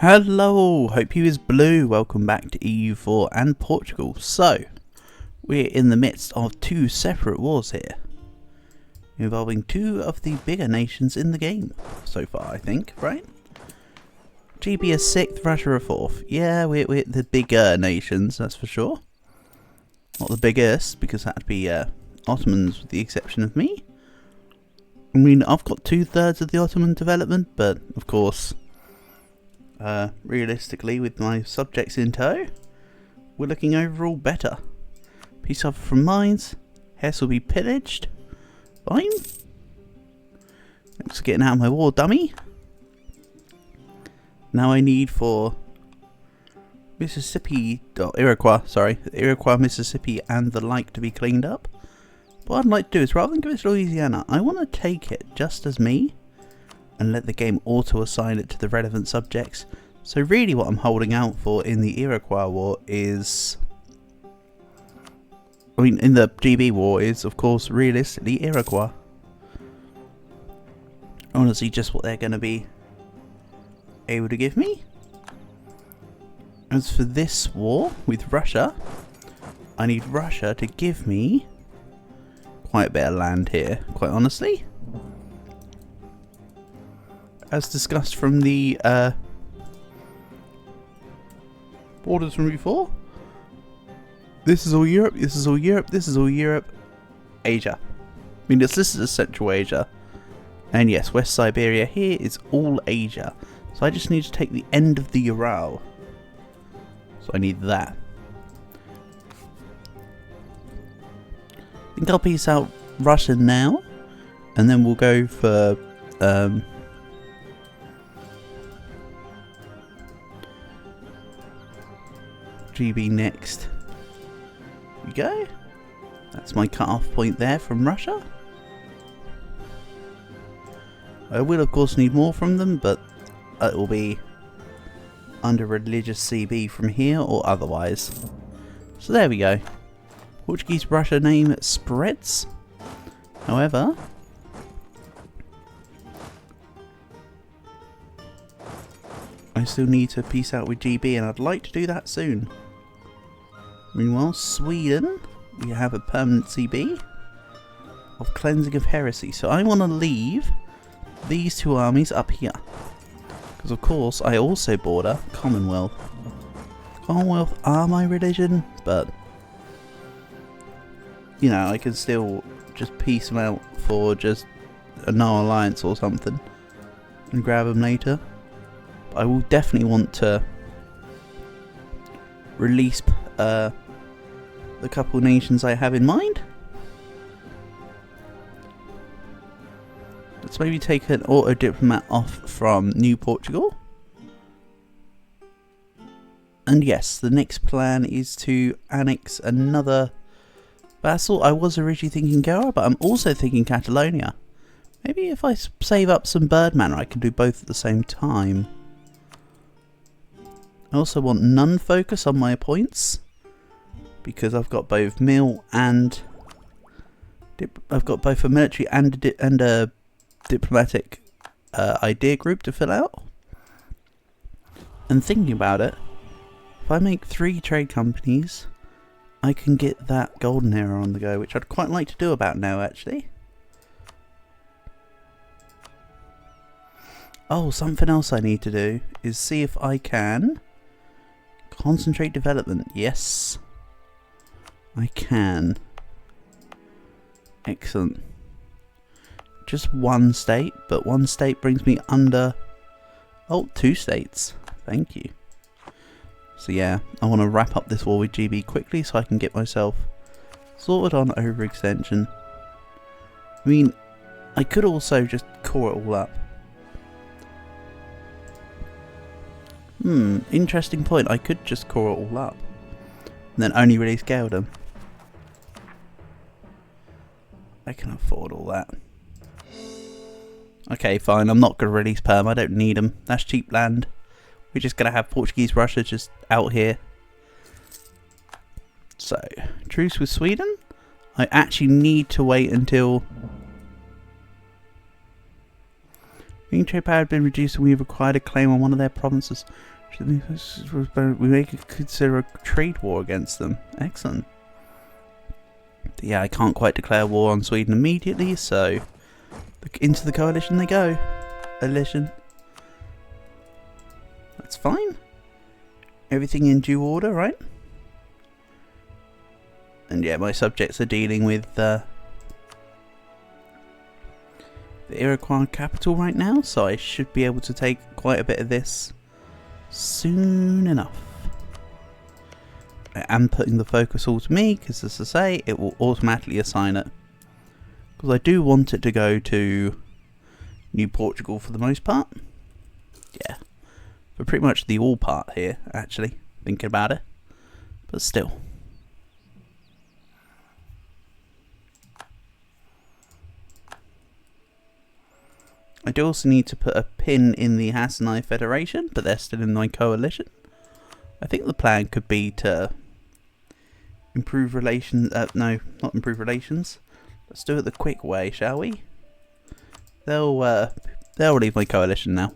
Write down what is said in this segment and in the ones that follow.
Hello, hope you is blue. Welcome back to EU4 and Portugal. So, we're in the midst of two separate wars here, involving two of the bigger nations in the game so far, I think, right? GB is 6th, Russia a 4th. Yeah, we're the bigger nations, that's for sure. Not the biggest, because that'd be Ottomans with the exception of me. I mean, I've got 2/3 of the Ottoman development, but of course, realistically, with my subjects in tow, we're looking overall better. Peace offer from mines. Hess will be pillaged. Fine. Thanks for getting out of my war, dummy. Now I need for Mississippi, Iroquois, Mississippi and the like to be cleaned up. What I'd like to do is, rather than give it to Louisiana, I want to take it just as me and let the game auto-assign it to the relevant subjects. So really what I'm holding out for in the Iroquois war is... in the GB war is, of course, realistically, Iroquois. Honestly, just what they're going to be able to give me. As for this war with Russia, I need Russia to give me quite a bit of land here, quite honestly. As discussed from the borders from before, this is all Europe, this is all Europe, this is all Europe, Asia. I mean, this is Central Asia. And yes, West Siberia here is all Asia. So I just need to take the end of the Ural. So I need that. I think I'll piece out Russia now, and then we'll go for GB next. Here we go. That's my cut-off point there from Russia. I will of course need more from them, but it will be under religious CB from here or otherwise. So there we go. Portuguese Russia name spreads. However, I still need to peace out with GB, and I'd like to do that soon. Meanwhile, Sweden, we have a permanent CB of cleansing of heresy. So I want to leave these two armies up here, because of course I also border Commonwealth. Commonwealth are my religion, but you know, I can still just piece them out for just a no alliance or something and grab them later. But I will definitely want to release the couple nations I have in mind. Let's maybe take an auto diplomat off from New Portugal. And yes, the next plan is to annex another vassal. I was originally thinking Goa, but I'm also thinking Catalonia. Maybe if I save up some bird manor, I can do both at the same time. I also want none focus on my points, because I've got both mil and I've got both a military and a diplomatic idea group to fill out. And thinking about it, if I make 3 trade companies, I can get that golden era on the go, which I'd quite like to do about now, actually. Oh, something else I need to do is see if I can concentrate development. Yes, I can. Excellent. Just one state, but one state brings me under... oh, 2 states. Thank you. So yeah, I want to wrap up this war with GB quickly so I can get myself sorted on overextension. I mean, I could also just core it all up. Interesting point. I could just core it all up and then only release Geldom. I can afford all that. Okay, fine. I'm not going to release Perm. I don't need them. That's cheap land. We're just going to have Portuguese Russia just out here. So, truce with Sweden. I actually need to wait until Green trade power had been reduced and we required a claim on one of their provinces. We may consider a trade war against them. Excellent. Yeah, I can't quite declare war on Sweden immediately, so into the coalition they go. Coalition. That's fine. Everything in due order, right? And yeah, my subjects are dealing with the Iroquois capital right now, so I should be able to take quite a bit of this soon enough. I am putting the focus all to me, because as I say, it will automatically assign it. Because I do want it to go to New Portugal for the most part. Yeah. For pretty much the all part here, actually, thinking about it. But still. I do also need to put a pin in the Hassanai Federation, but they're still in my coalition. I think the plan could be to improve relations. No, not improve relations. Let's do it the quick way, shall we? They'll leave my coalition now.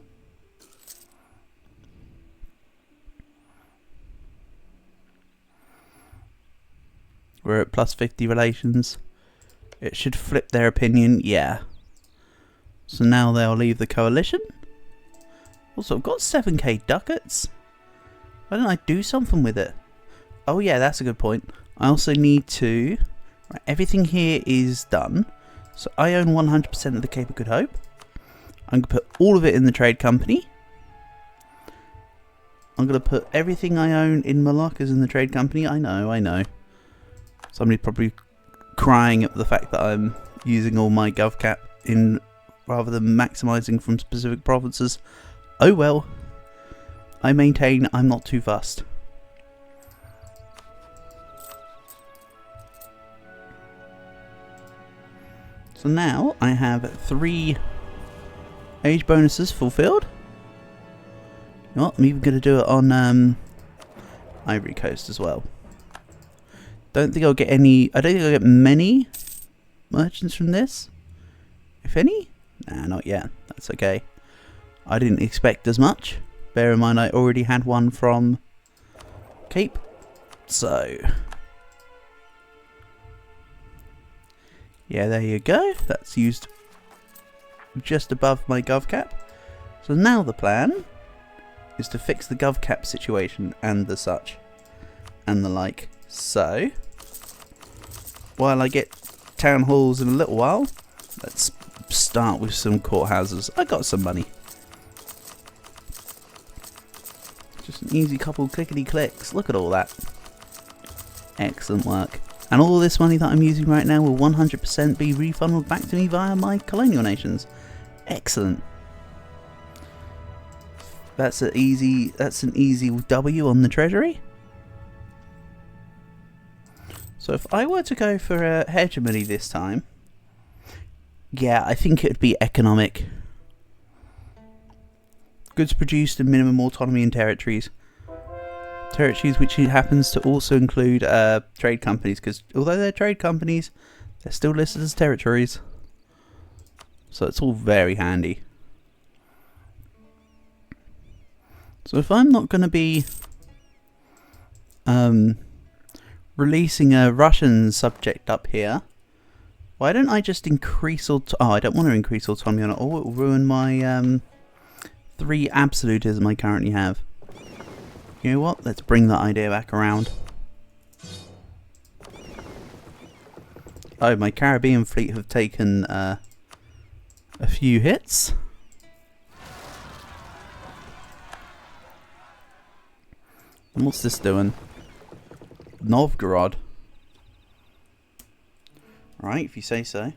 We're at plus 50 relations. It should flip their opinion, yeah. So now they'll leave the coalition. Also, I've got 7k ducats. Why don't I do something with it? Oh yeah, that's a good point. I also need to... Right, everything here is done. So I own 100% of the Cape of Good Hope. I'm going to put all of it in the trade company. I'm going to put everything I own in Moluccas in the trade company. I know. Somebody's probably crying at the fact that I'm using all my GovCap in rather than maximising from specific provinces. Oh well. I maintain I'm not too fussed. So now I have 3 age bonuses fulfilled. You know what? I'm even going to do it on Ivory Coast as well. Don't think I'll get any. I don't think I'll get many merchants from this. If any? Nah, not yet. That's okay. I didn't expect as much. Bear in mind I already had one from Cape. So yeah, there you go. That's used just above my GovCap. So now the plan is to fix the GovCap situation and the such and the like. So while I get town halls in a little while, let's start with some courthouses. I got some money. Just an easy couple clickety clicks. Look at all that. Excellent work. And all this money that I'm using right now will 100% be refunded back to me via my colonial nations. Excellent. That's an easy W on the treasury. So if I were to go for a hegemony this time, yeah, I think it would be economic. Goods produced in minimum autonomy in territories. Territories which happens to also include trade companies, because although they're trade companies, they're still listed as territories. So it's all very handy. So if I'm not going to be releasing a Russian subject up here, why don't I just increase oh, I don't want to increase autonomy on it. Oh, it will ruin my 3 absolutism I currently have. You know what? Let's bring that idea back around. Oh, my Caribbean fleet have taken a few hits. And what's this doing? Novgorod. Right, if you say so.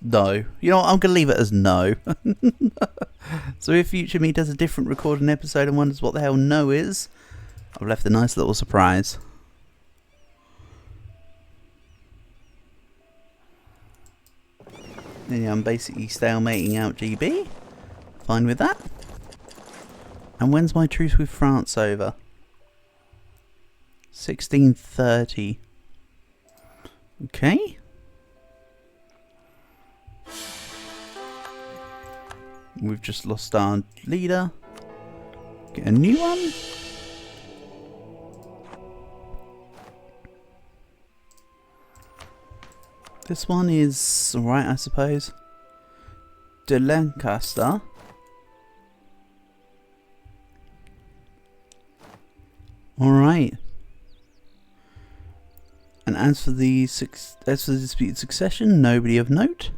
No. You know what? I'm going to leave it as no. So if future me does a different recording episode and wonders what the hell no is, I've left a nice little surprise. And yeah, I'm basically stalemating out GB. Fine with that. And when's my truce with France over? 1630. Okay. We've just lost our leader. Get a new one. This one is alright, I suppose. De Lancaster. Alright. And as for the disputed succession, nobody of note.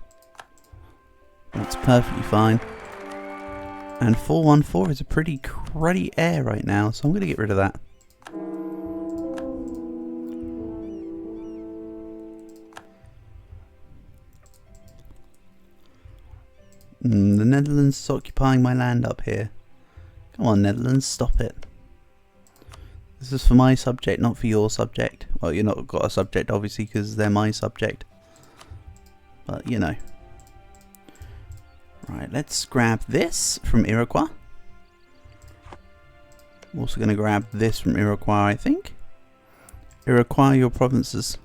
That's perfectly fine. And 414 is a pretty cruddy heir right now, so I'm going to get rid of that. The Netherlands is occupying my land up here. Come on, Netherlands, stop it. This is for my subject, not for your subject. Well, you're not got a subject, obviously, because they're my subject. But, you know. Right, let's grab this from Iroquois. I'm also going to grab this from Iroquois, I think. Iroquois, your provinces.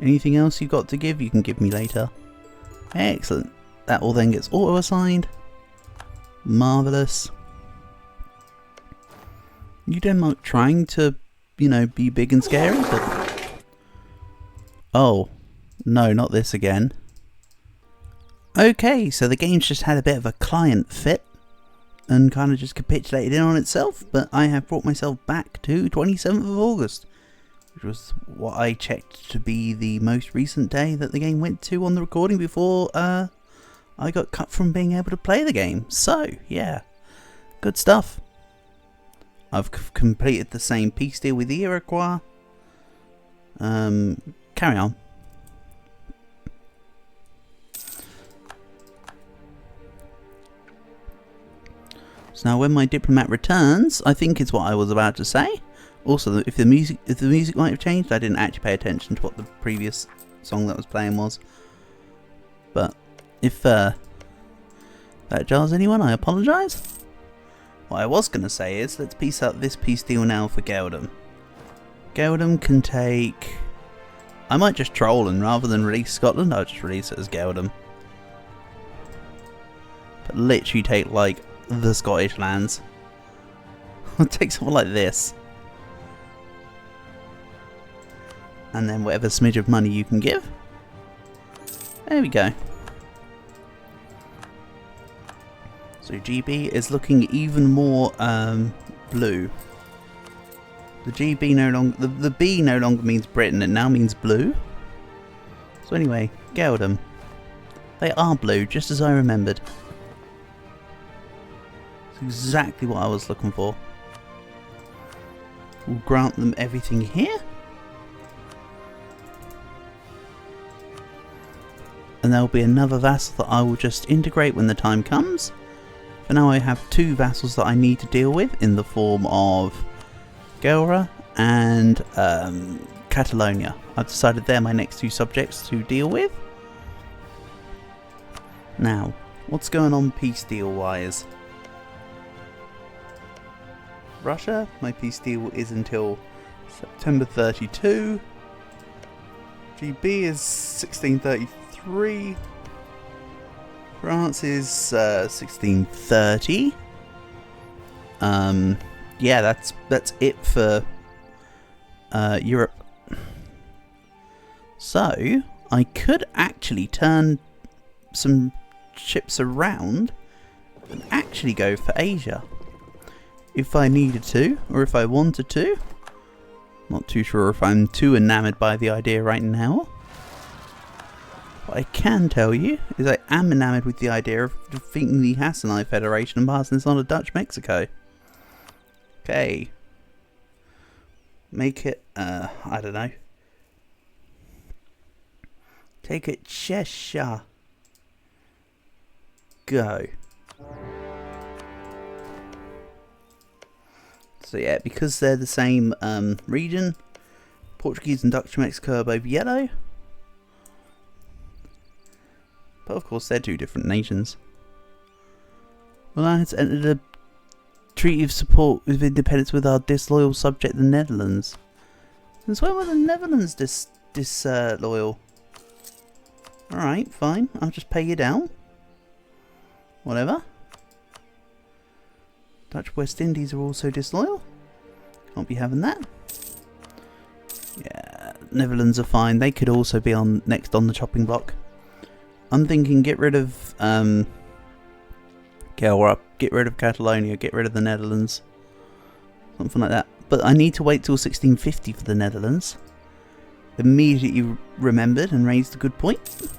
Anything else you've got to give, you can give me later. Excellent. That all then gets auto-assigned. Marvellous. You Denmark trying to, you know, be big and scary? But... oh, no, not this again. Okay, so the game's just had a bit of a client fit and kind of just capitulated in on itself, but I have brought myself back to 27th of August, which was what I checked to be the most recent day that the game went to on the recording before I got cut from being able to play the game. So, yeah, good stuff. I've completed the same peace deal with the Iroquois. Carry on. So now when my diplomat returns, I think is what I was about to say. Also, if the music might have changed, I didn't actually pay attention to what the previous song that was playing was. But if that jars anyone, I apologise. What I was going to say is, let's piece up this peace deal now for Geldum. Geldum can take... I might just troll, and rather than release Scotland, I'll just release it as Geldum. But literally take, like, the Scottish lands. I'll take something like this. And then whatever smidge of money you can give. There we go. So GB is looking even more blue. The GB no longer, the B no longer means Britain, it now means blue. So anyway, Geldum. They are blue, just as I remembered. It's exactly what I was looking for. We'll grant them everything here. And there will be another vassal that I will just integrate when the time comes. For now I have two vassals that I need to deal with in the form of Gelra and Catalonia. I've decided they're my next two subjects to deal with. Now, what's going on peace deal wise? Russia, my peace deal is until September 32. GB is 1633. France is 1630. Yeah, that's it for Europe. So I could actually turn some ships around and actually go for Asia if I needed to, or if I wanted to. Not too sure if I'm too enamoured by the idea right now. What I can tell you is I am enamoured with the idea of defeating the Hassanite Federation and passing this on to Dutch Mexico. Okay. Make it, I don't know. Take it Cheshire. Go. So yeah, because they're the same region, Portuguese and Dutch Mexico are both yellow. But of course they're two different nations. Well, I had entered a treaty of support with independence with our disloyal subject, the Netherlands. Since when were the Netherlands disloyal? Alright, fine. I'll just pay you down. Whatever. Dutch West Indies are also disloyal. Can't be having that. Yeah, Netherlands are fine. They could also be on next on the chopping block. I'm thinking get rid of get rid of Catalonia, get rid of the Netherlands. Something like that. But I need to wait till 1650 for the Netherlands. Immediately remembered and raised a good point.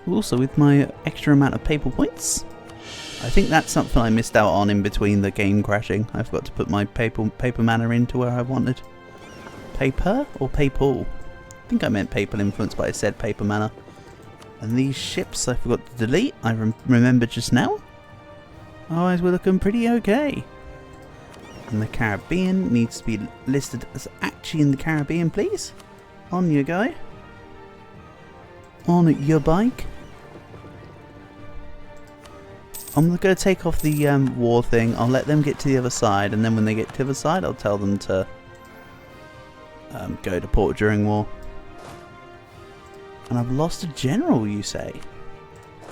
Also, with my extra amount of paper points, I think that's something I missed out on in between the game crashing. I forgot to put my paper mana into where I wanted. Paper or papal? I think I meant papal influence, but I said paper mana. And these ships I forgot to delete. I remembered just now. Otherwise, we're looking pretty okay. And the Caribbean needs to be listed as actually in the Caribbean, please. On you go. On your bike. I'm going to take off the war thing. I'll let them get to the other side, and then when they get to the other side, I'll tell them to go to port during war. And I've lost a general, you say?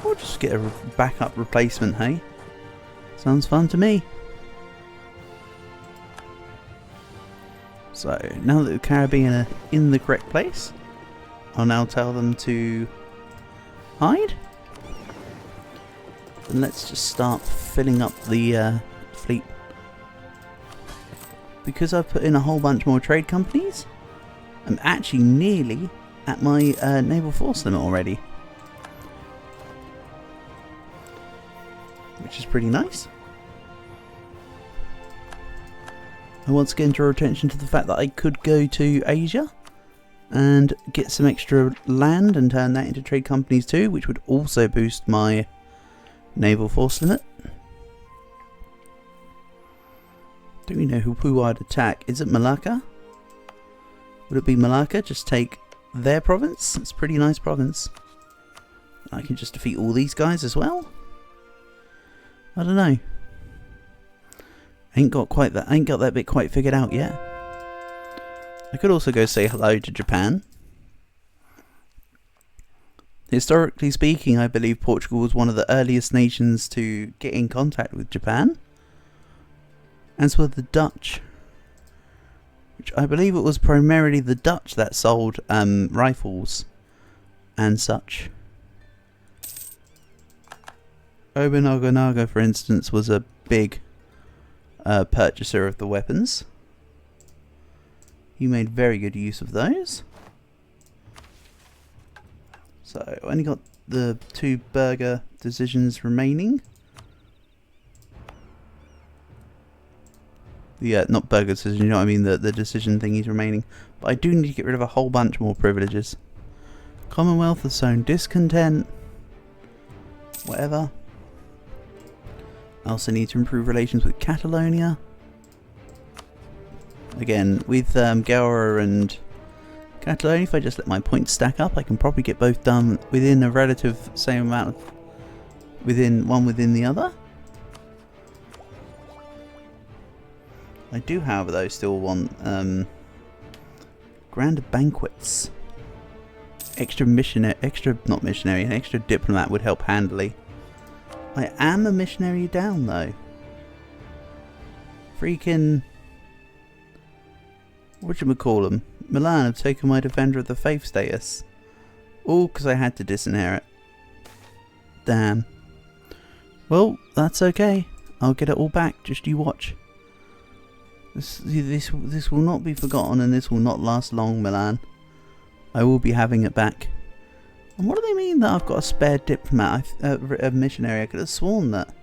Or just get a backup replacement, hey? Sounds fun to me. So, now that the Caribbean are in the correct place, I'll now tell them to hide. And let's just start filling up the fleet. Because I've put in a whole bunch more trade companies, I'm actually nearly at my naval force limit already. Which is pretty nice. I once again draw attention to the fact that I could go to Asia and get some extra land and turn that into trade companies too, which would also boost my naval force limit. Do we know who I'd attack? Is it Malacca? Would it be Malacca? Just take their province? It's a pretty nice province. I can just defeat all these guys as well? I don't know. Ain't got that bit quite figured out yet. I could also go say hello to Japan. Historically speaking, I believe Portugal was one of the earliest nations to get in contact with Japan. As were the Dutch. Which I believe it was primarily the Dutch that sold rifles and such. Oba Nobunaga, for instance, was a big purchaser of the weapons. He made very good use of those. So, I only got the 2 burger decisions remaining. Yeah, not burger decision, you know what I mean, the decision thingies remaining. But I do need to get rid of a whole bunch more privileges. Commonwealth has sown discontent. Whatever. I also need to improve relations with Catalonia. Again, with Gower and Catalonia, if I just let my points stack up, I can probably get both done within a relative same amount of... one within the other. I do, however, though, still want grand banquets. An extra diplomat would help handily. I am a missionary down, though. Freaking... whatchamacallem? Milan have taken my Defender of the Faith status. All because I had to disinherit. Damn. Well, that's okay. I'll get it all back, just you watch. This will not be forgotten, and this will not last long, Milan. I will be having it back. And what do they mean that I've got a spare diplomat, a missionary? I could have sworn that.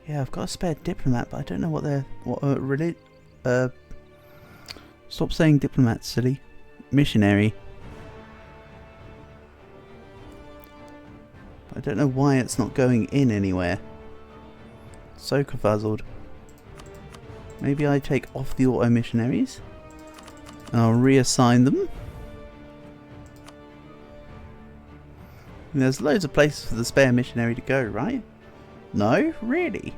Yeah, I've got a spare diplomat, but I don't know what they're... stop saying diplomat, silly. Missionary. I don't know why it's not going in anywhere. So confuzzled. Maybe I take off the auto missionaries and I'll reassign them. And there's loads of places for the spare missionary to go, right? No? Really?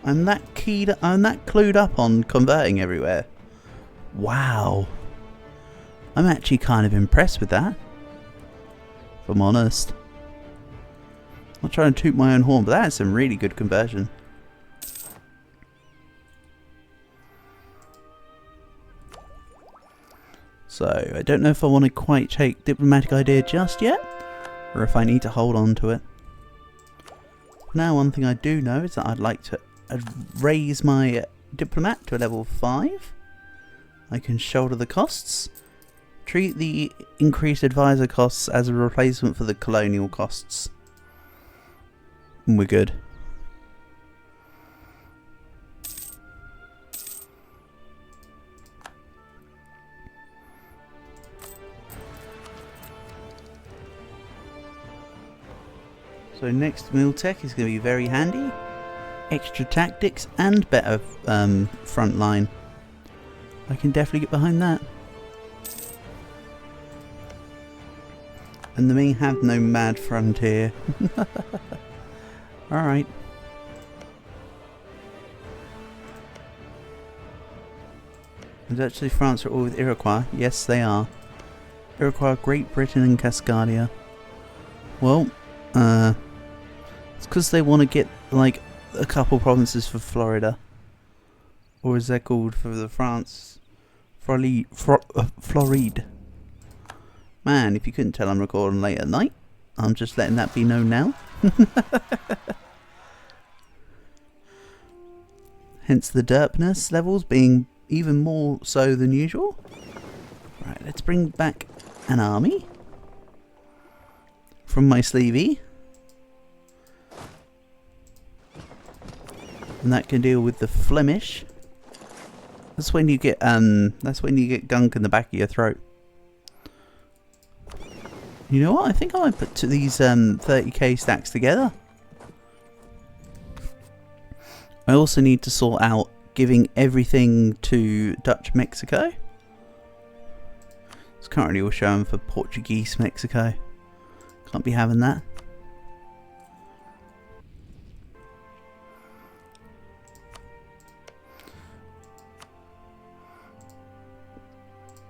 I'm that clued up on converting everywhere. Wow. I'm actually kind of impressed with that, if I'm honest. I'm not trying to toot my own horn, but that's some really good conversion. So, I don't know if I want to quite take diplomatic idea just yet, or if I need to hold on to it. Now, one thing I do know is that I'd like to raise my diplomat to a level 5. I can shoulder the costs. Treat the increased advisor costs as a replacement for the colonial costs. And we're good. So next mill tech is going to be very handy. Extra tactics and better front line. I can definitely get behind that. And the Ming have no mad frontier. Alright. And actually France are all with Iroquois. Yes, they are. Iroquois, Great Britain and Cascadia. Well, it's because they want to get, like, a couple provinces for Florida. Or is that called for the France? Floride. Man, if you couldn't tell I'm recording late at night, I'm just letting that be known now. Hence the derpness levels being even more so than usual. Right, let's bring back an army from my sleevey. And that can deal with the Flemish. That's when you get gunk in the back of your throat. You know what? I think I might put these 30k stacks together. I also need to sort out giving everything to Dutch Mexico. It's currently all showing for Portuguese Mexico. Can't be having that.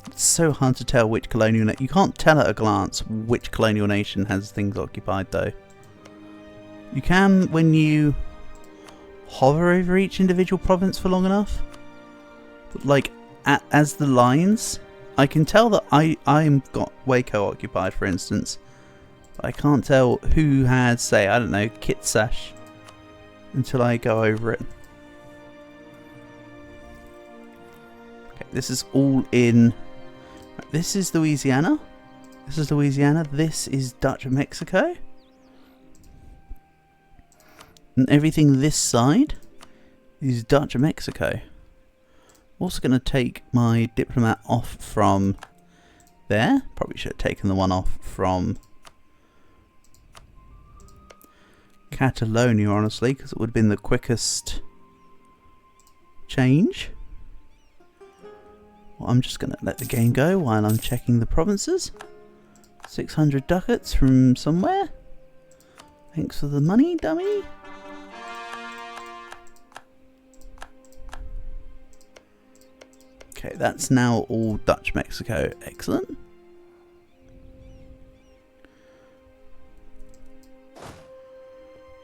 It's so hard to tell which colonial... You can't tell at a glance which colonial nation has things occupied, though. You can when you hover over each individual province for long enough. But, like, as the lines, I can tell that I'm got Waco occupied, for instance. But I can't tell who has, say, I don't know, Kitsash, until I go over it. Okay, this is all in... This is Louisiana. This is Louisiana. This is Dutch Mexico. And everything this side is Dutch Mexico. I'm also going to take my diplomat off from there. Probably should have taken the one off from Catalonia, honestly, because it would have been the quickest change. Well, I'm just going to let the game go while I'm checking the provinces. 600 ducats from somewhere. Thanks for the money, dummy. Okay, that's now all Dutch Mexico. Excellent.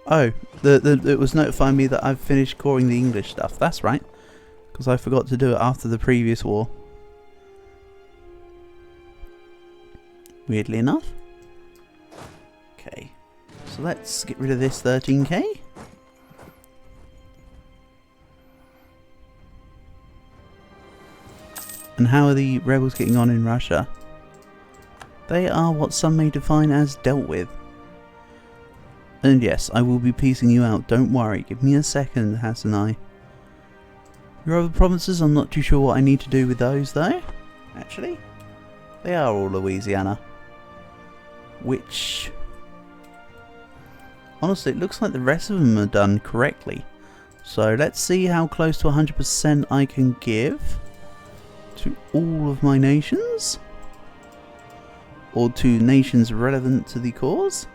Oh, it was notifying me that I've finished coring the English stuff. That's right. Because I forgot to do it after the previous war. Weirdly enough. Okay. So let's get rid of this 13k. And how are the rebels getting on in Russia? They are what some may define as dealt with. And yes, I will be piecing you out, don't worry, give me a second, Hassanai. Your other provinces, I'm not too sure what I need to do with those though, actually. They are all Louisiana. Which... honestly, it looks like the rest of them are done correctly. So let's see how close to 100% I can give to all of my nations. Or to nations relevant to the cause.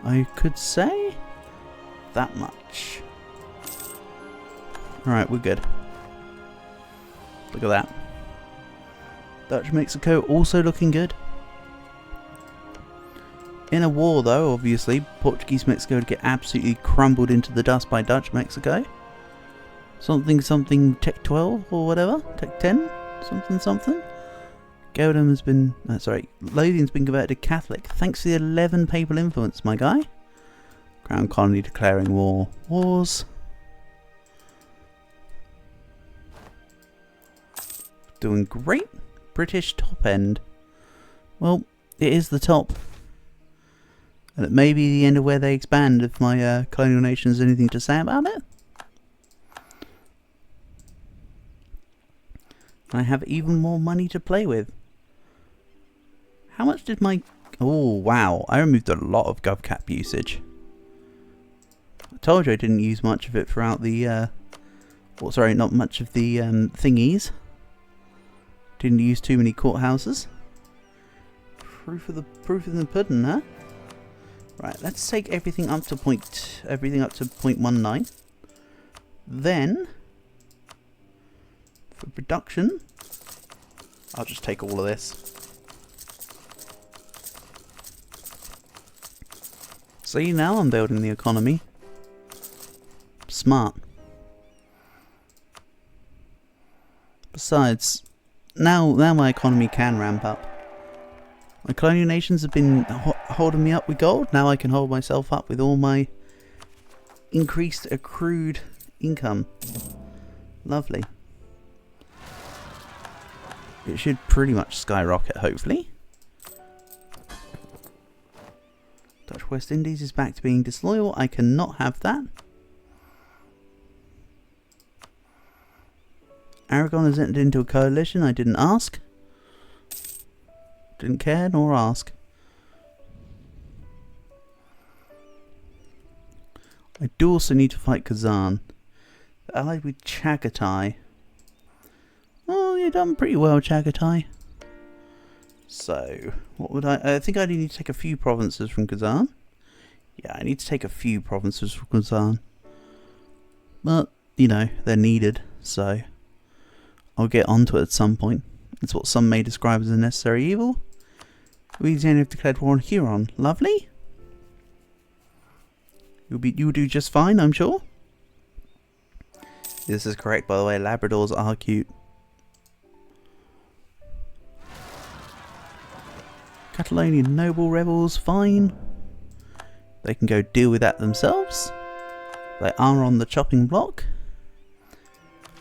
I could say that much. Alright, we're good. Look at that. Dutch Mexico also looking good. In a war though, obviously, Portuguese Mexico would get absolutely crumbled into the dust by Dutch Mexico. Something Tech 12 or whatever, Tech 10, something. Geldom has been, Lothian's been converted to Catholic thanks to the 11 papal influence, my guy. Crown Colony declaring war. Wars. Doing great. British top end. Well, it is the top. And it may be the end of where they expand if my colonial nation has anything to say about it. I have even more money to play with. How much did my... Oh, wow. I removed a lot of GovCap usage. I told you I didn't use much of it throughout the... Well, sorry, not much of the thingies. Didn't use too many courthouses. Proof of the pudding, huh? Right, let's take everything up to 0.19. Then, for production, I'll just take all of this. See, now I'm building the economy. Smart. Besides, now my economy can ramp up. My colonial nations have been holding me up with gold. Now I can hold myself up with all my increased accrued income. Lovely. It should pretty much skyrocket, hopefully. Dutch West Indies is back to being disloyal. I cannot have that. Aragon has entered into a coalition. I didn't ask. Didn't care nor ask. I do also need to fight Kazan. Allied with Chagatai. Oh, you've done pretty well, Chagatai. So, what would I think I need to take a few provinces from Kazan. Yeah, I need to take a few provinces from Kazan. But, you know, they're needed, so I'll get onto it at some point. It's what some may describe as a necessary evil. Louisiana have declared war on Huron. Lovely. You'll do just fine, I'm sure. This is correct, by the way. Labradors are cute. Catalonian noble rebels, fine. They can go deal with that themselves. They are on the chopping block.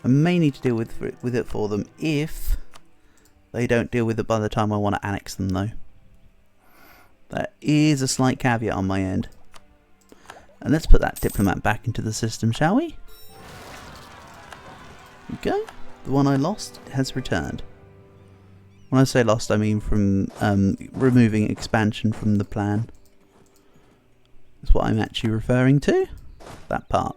I may need to deal with it for them if they don't deal with it by the time I want to annex them, though. That is a slight caveat on my end. And let's put that diplomat back into the system, shall we? There we go. The one I lost has returned. When I say lost, I mean from removing expansion from the plan. That's what I'm actually referring to. That part.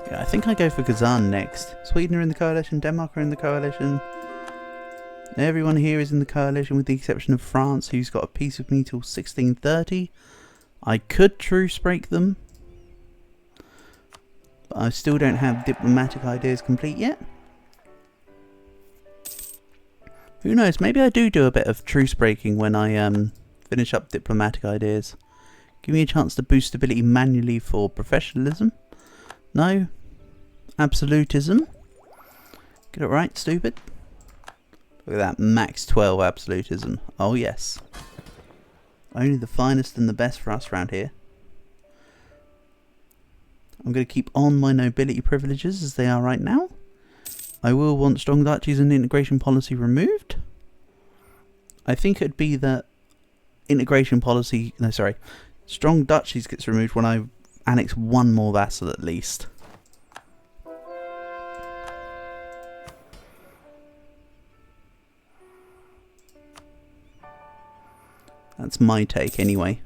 Yeah, I think I go for Kazan next. Sweden are in the coalition, Denmark are in the coalition. Everyone here is in the coalition with the exception of France, who's got a peace with me till 1630. I could truce break them, but I still don't have diplomatic ideas complete yet. Who knows, maybe I do a bit of truce breaking when I finish up diplomatic ideas. Give me a chance to boost stability manually for professionalism. No. Absolutism. Get it right, stupid. Look at that, max 12 absolutism. Oh yes. Only the finest and the best for us around here. I'm going to keep on my nobility privileges as they are right now. I will want strong duchies and integration policy removed. I think it'd be that integration policy... No, sorry. Strong duchies gets removed when I annex one more vassal at least. That's my take anyway.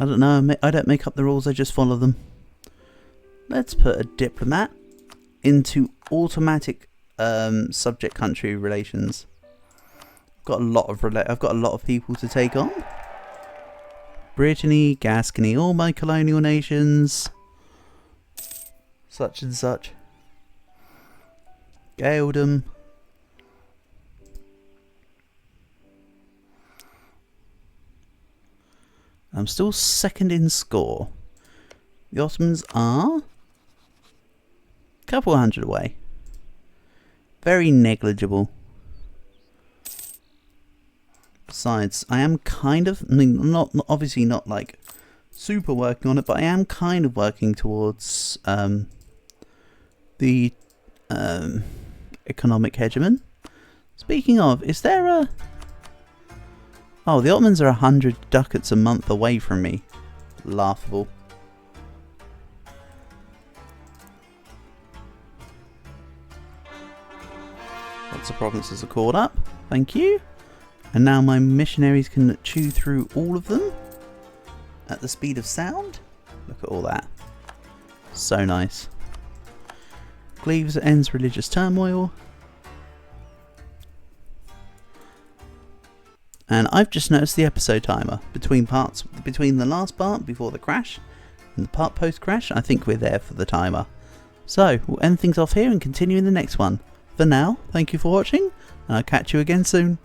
I don't know, I don't make up the rules, I just follow them. Let's put a diplomat into automatic subject country relations. I've got a lot of people to take on. Brittany, Gascony, all my colonial nations. such and such. Gaeldom. I'm still second in score. The Ottomans are a couple hundred away. Very negligible. Besides, I am kind of, I mean, not obviously not like super working on it, but I am kind of working towards the economic hegemon. Speaking of, is there a... Oh, the Ottomans are 100 ducats a month away from me. Laughable. Lots of provinces are caught up. Thank you. And now my missionaries can chew through all of them at the speed of sound. Look at all that. So nice. Cleves ends religious turmoil. And I've just noticed the episode timer between parts, between the last part before the crash and the part post crash. I think we're there for the timer. So we'll end things off here and continue in the next one. For now, thank you for watching, and I'll catch you again soon.